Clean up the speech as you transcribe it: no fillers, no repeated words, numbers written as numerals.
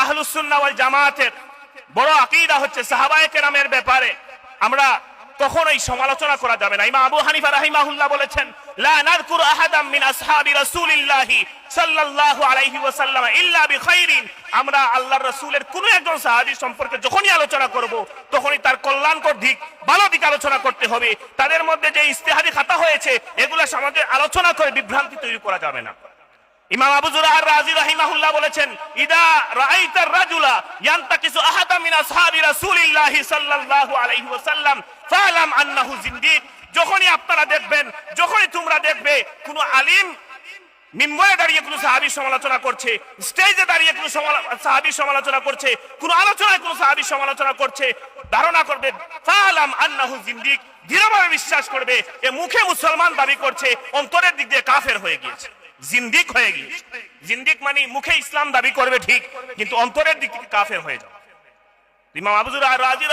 আহলুস সুন্নাহ ওয়াল জামাতের বড় আকীদা হচ্ছে সাহাবায়ে কেরামের ব্যাপারে আমরা কখনোই সমালোচনা করা যাবে না। ইমাম আবু হানিফা রাহিমাহুল্লাহ বলেছেন, লা নাযকুরু আহাদাম মিন আসহাবি রাসূলিল্লাহি সাল্লাল্লাহু আলাইহি ওয়াসাল্লাম ইল্লা বিখাইরিন। আমরা আল্লাহর রাসূলের কোন একজন সাহাবী সম্পর্কে যখনই আলোচনা করব তখনই তার কল্যাণকর দিক, ভালো দিক আলোচনা করতে হবে। তাদের মধ্যে যে ইজতিহাদি খাতা হয়েছে এগুলা সমাজে আলোচনা করে বিভ্রান্তি তৈরি করা যাবে না। ইমাম আবু যুরআহ আর-রাজি রাহিমাহুল্লাহ বলেছেন, ইদা রাআইতার রাজুলা ইয়ান্তাকিসু আহাদা মিন আসহাবি রাসূলিল্লাহি সাল্লাল্লাহু আলাইহি ওয়াসাল্লাম ফালাম আন্নাহু জিন্দিক। যখনই আপনারা দেখবেন, যখনই তোমরা দেখবে কোন আলিম মিম্বরে দাঁড়িয়ে কোন সাহাবীর সমালোচনা করছে, স্টেজে দাঁড়িয়ে কোন সাহাবীর সমালোচনা করছে, কোন আলোচনায় কোন সাহাবীর সমালোচনা করছে, ধারণা করবে ফালাম আন্নাহু জিন্দিক, দৃঢ়ভাবে বিশ্বাস করবে এ মুখে মুসলমান দাবি করছে, অন্তরের দিক দিয়ে কাফের হয়ে গিয়েছে, জিন্দিক হয়ে গিয়েছে। জিন্দিক মানে মুখে ইসলাম দাবি করবে ঠিক, কিন্তু অন্তরের দিক থেকে কাফের হয়ে যাবে। ইমাম আবু যুরআহ আর-রাজি